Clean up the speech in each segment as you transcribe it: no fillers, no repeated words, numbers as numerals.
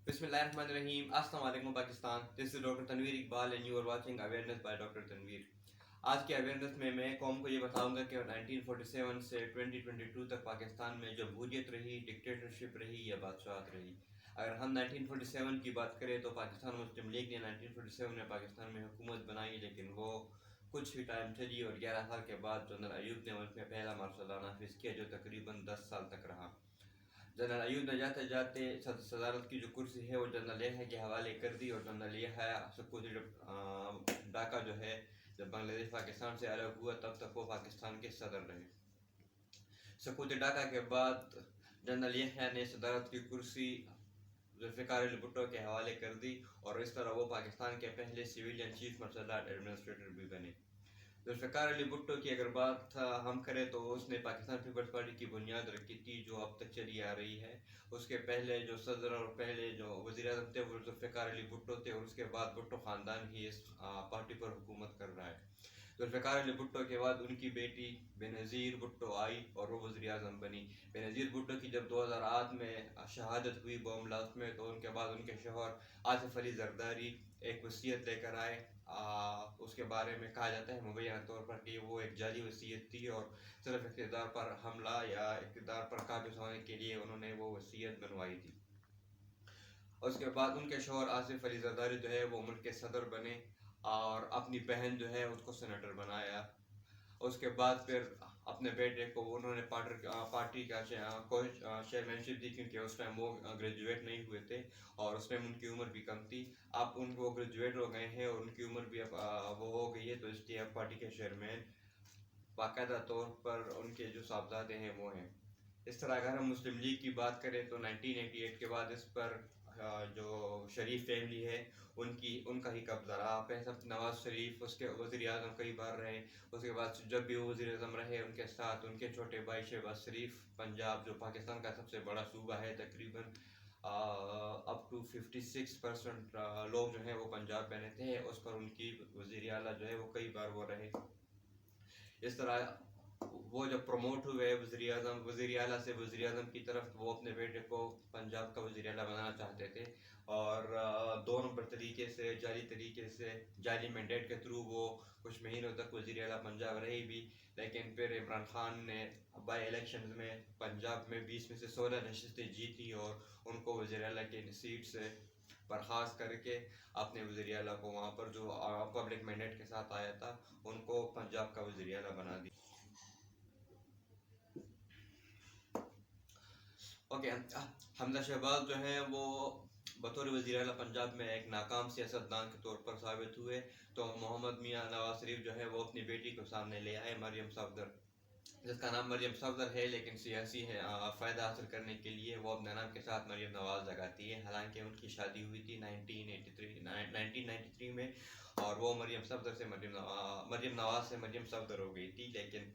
Bismillahirrahmanirrahim. Assalamu alaikum Pakistan. This is Dr. Tanveer Iqbal and you are watching Awareness by Dr. Tanveer. آج کے awareness میں قوم کو یہ بتاؤں گا کہ 1947 سے 2022 تک پاکستان میں جمہوریت رہی، ڈکٹیٹرشپ رہی یا بادشاہت رہی۔ اگر ہم 1947 کی بات کریں تو پاکستان مسلم لیگ نے 1947 میں پاکستان میں حکومت بنائی، لیکن وہ کچھ ہی ٹائم چلی اور 11 سال کے بعد جنرل ایوب نے ملک میں پہلا مارشل لا نافذ کیا جو تقریباً 10 سال تک رہا۔ جنرل ایوب نے جاتے جاتے صدارت کی جو کرسی ہے وہ جنرل یحییٰ کے حوالے کر دی، اور جنرل یحییٰ سکوتی ڈھاکہ جو ہے جب بنگلہ دیش پاکستان سے الگ ہوا تب تک وہ پاکستان کے صدر رہے۔ سکوتی ڈھاکہ کے بعد جنرل یحییٰ نے صدارت کی کرسی ذوالفقار علی بھٹو کے حوالے کر دی، اور اس طرح وہ پاکستان کے پہلے civilian chief marshal art administrator بھی بنے۔ ذوالفقار علی بھٹو کی اگر بات ہم کریں تو اس نے پاکستان پیپلز پارٹی کی بنیاد رکھی تھی جو اب تک چلی آ رہی ہے۔ اس کے پہلے جو صدر اور پہلے جو وزیر اعظم تھے وہ ذوالفقار علی بھٹو تھے، اور اس کے بعد بھٹو خاندان ہی اس پارٹی پر حکومت کر رہا ہے۔ ذوالفقار علی بھٹو کے بعد ان کی بیٹی بینظیر بھٹو آئی اور وہ وزیر اعظم بنی۔ بینظیر بھٹو کی جب 2008 میں شہادت ہوئی بوم بلاسٹ میں، تو ان کے بعد ان کے شوہر آصف علی زرداری ایک وصیت لے کر آئے۔ اس کے بارے میں کہا جاتا ہے مبینہ طور پر کہ وہ ایک جعلی وصیت تھی، اور صرف اقتدار پر حملہ یا اقتدار پر قابض ہونے کے لیے انہوں نے وہ وصیت بنوائی تھی۔ اس کے بعد ان کے شوہر آصف علی زرداری جو ہے وہ ملک کے صدر بنے، اور اپنی بہن جو ہے اس کو سینیٹر بنایا۔ اس کے بعد پھر اپنے بیٹے کو انہوں نے پارٹی کا چیئرمین شپ دی، کیونکہ اس ٹائم وہ گریجویٹ نہیں ہوئے تھے اور اس ٹائم ان کی عمر بھی کم تھی۔ اب ان کو گریجویٹ ہو گئے ہیں اور ان کی عمر بھی اب وہ ہو گئی ہے، تو اس لیے اب پارٹی کے چیئرمین باقاعدہ طور پر ان کے جو صاحبزادے ہیں وہ ہیں۔ اس طرح اگر ہم مسلم لیگ کی بات کریں تو 1988 کے بعد اس پر جو شریف فیملی ہے ان کا ہی قبضہ رہا۔ پہلے نواز شریف اس کے وزیر اعظم کئی بار رہے، اس کے بعد جب بھی وہ وزیر اعظم رہے ان کے ساتھ ان کے چھوٹے بھائی شہباز شریف۔ پنجاب جو پاکستان کا سب سے بڑا صوبہ ہے، تقریباً اپ ٹو 56% لوگ جو ہیں وہ پنجاب میں رہتے ہیں، اس پر ان کی وزیر اعلیٰ جو ہے وہ کئی بار وہ رہے۔ اس طرح وہ جب پروموٹ ہوئے وزیر اعلیٰ سے وزیر اعظم کی طرف، وہ اپنے بیٹے کو پنجاب کا وزیر اعلیٰ بنانا چاہتے تھے، اور 2 نمبر طریقے سے جعلی مینڈیٹ کے تھرو وہ کچھ مہینوں تک وزیر اعلیٰ پنجاب رہے بھی۔ لیکن پھر عمران خان نے بائی الیکشنز میں پنجاب میں 20 میں سے 16 نشستیں جیتی، اور ان کو وزیر اعلیٰ کی سیٹ سے برخاست کر کے اپنے وزیر اعلیٰ کو وہاں پر جو پبلک مینڈیٹ کے ساتھ آیا تھا ان کو پنجاب کا وزیر اعلیٰ بنا دیا۔ حمزہ شہباز جو ہے وہ بطور وزیر اعلیٰ پنجاب میں ایک ناکام سیاستدان کے طور پر ثابت ہوئے، تو محمد میاں نواز شریف جو ہے وہ اپنی بیٹی کو سامنے لے آئے، مریم صفدر، جس کا نام مریم صفدر ہے، لیکن سیاسی فائدہ حاصل کرنے کے لیے وہ اپنے نام کے ساتھ مریم نواز لگاتی ہے۔ حالانکہ ان کی شادی ہوئی تھی 1993 میں، اور وہ مریم نواز سے مریم صفدر ہو گئی تھی، لیکن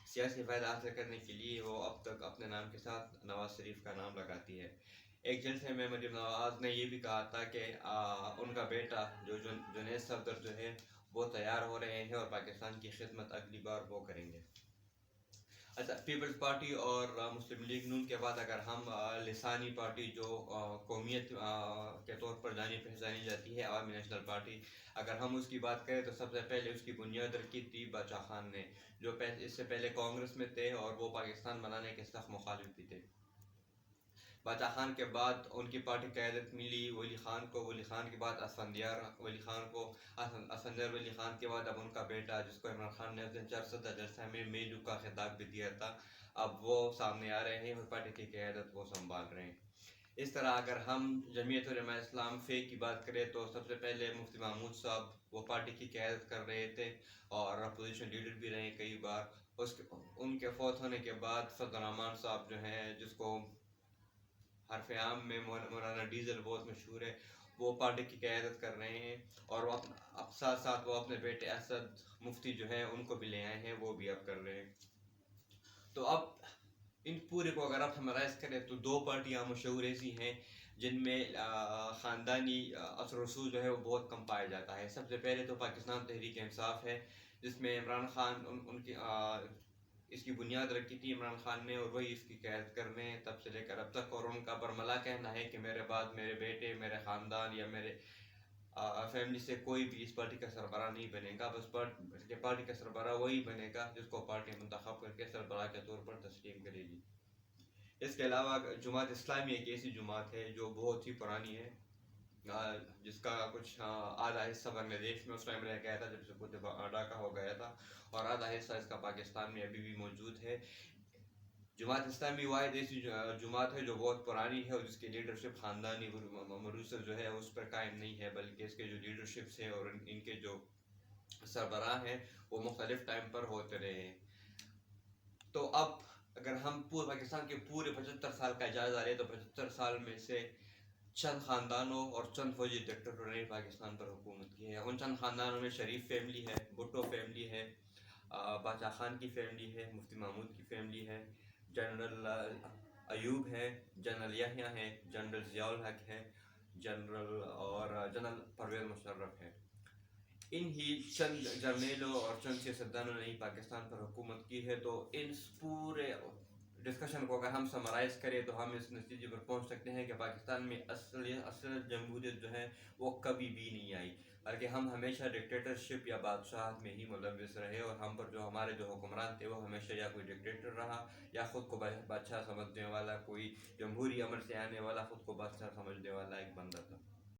سیاسی فائدہ حاصل کرنے کے لیے وہ اب تک اپنے نام کے ساتھ نواز شریف کا نام لگاتی ہے۔ ایک جلسے میں مریم نواز نے یہ بھی کہا تھا کہ ان کا بیٹا جو جنید صفدر جو ہے وہ تیار ہو رہے ہیں اور پاکستان کی خدمت اگلی بار وہ کریں گے۔ اچھا، پیپلز پارٹی اور مسلم لیگ نون کے بعد اگر ہم لسانی پارٹی جو قومیت کے طور پر جانی پہچانی جاتی ہے، عوامی نیشنل پارٹی، اگر ہم اس کی بات کریں تو سب سے پہلے اس کی بنیاد رکھی تھی باچا خان نے، جو اس سے پہلے کانگریس میں تھے اور وہ پاکستان بنانے کے سخت مخالف بھی تھے۔ باچا خان کے بعد ان کی پارٹی قیادت ملی ولی خان کو، ولی خان کے بعد اسفندیار ولی خان کو، اسفندیار ولی خان کے بعد اب ان کا بیٹا جس کو عمران خان نے اس دن 400 جلسہ میں میلو کا خطاب بھی دیا تھا، اب وہ سامنے آ رہے ہیں اور پارٹی کی قیادت وہ سنبھال رہے ہیں۔ اس طرح اگر ہم جمعیت علماء اسلام فے کی بات کریں تو سب سے پہلے مفتی محمود صاحب وہ پارٹی کی قیادت کر رہے تھے اور اپوزیشن لیڈر بھی رہے کئی بار۔ ان کے فوت ہونے کے بعد فضل الرحمان صاحب جو ہیں، جس کو حرف عام میں مولانا ڈیزل بہت مشہور ہے، وہ پارٹی کی قیادت کر رہے ہیں، اور وہ اب ساتھ ساتھ وہ اپنے بیٹے اسد مفتی جو ہیں ان کو بھی لے آئے ہیں، وہ بھی اب کر رہے ہیں۔ تو اب ان پورے کو اگر آپ سمرائز کریں تو 2 پارٹیاں مشہور ایسی ہیں جن میں خاندانی اثر و رسوخ جو ہے وہ بہت کم پایا جاتا ہے۔ سب سے پہلے تو پاکستان تحریک انصاف ہے، جس میں عمران خان اس کی بنیاد رکھی تھی عمران خان نے، اور وہی اس کی قیادت کر رہے ہیں تب سے لے کر اب تک. اور ان کا برملا کہنا ہے کہ میرے بعد میرے بیٹے، میرے خاندان یا میرے فیملی سے کوئی بھی اس پارٹی کا سربراہ نہیں بنے گا. بس پارٹی کا سربراہ وہی بنے گا جس کو پارٹی منتخب کر کے سربراہ کے طور پر تسلیم کرے گی. اس کے علاوہ جماعت اسلامی ایک ایسی جماعت ہے جو بہت ہی پرانی ہے، جس کا کچھ آدھا حصہ بنگلہ دیش میں اس ٹائم رہ گیا تھا جب سے خود ڈھاکہ ہو گیا تھا، اور آدھا حصہ اس کا پاکستان میں ابھی بھی موجود ہے. جماعت اسلامی واحد ایسی جماعت ہے جو بہت پرانی ہے، اور جس کی لیڈرشپ خاندانی موروث جو ہے اس پر قائم نہیں ہے، بلکہ اس کے جو لیڈرشپس ہیں اور ان کے جو سربراہ ہیں وہ مختلف ٹائم پر ہوتے رہے ہیں. تو اب اگر ہم پورے پاکستان کے پورے 75 سال کا جائزہ لیں تو 75 سال میں سے چند خاندانوں اور چند فوجی ڈکٹیٹروں نے پاکستان پر حکومت کی ہے. ان چند خاندانوں میں شریف فیملی ہے، بھٹو فیملی ہے، بادشاہ خان کی فیملی ہے، مفتی محمود کی فیملی ہے، جنرل ایوب ہے، جنرل یحییٰ ہے، جنرل ضیاء الحق ہے، جنرل پرویز مشرف ہے. ان ہی چند جرنیلوں اور چند سیاستدانوں نے پاکستان پر حکومت کی ہے. تو ان پورے ڈسکشن کو اگر ہم سمرائز کریں تو ہم اس نتیجے پر پہنچ سکتے ہیں کہ پاکستان میں اصل جمہوریت جو ہے وہ کبھی بھی نہیں آئی، بلکہ ہم ہمیشہ ڈکٹیٹرشپ یا بادشاہت میں ہی ملوث رہے، اور ہم پر جو ہمارے جو حکمران تھے وہ ہمیشہ یا کوئی ڈکٹیٹر رہا یا خود کو بادشاہ سمجھنے والا، کوئی جمہوری عمل سے آنے والا خود کو بادشاہ سمجھنے والا ایک بندہ تھا.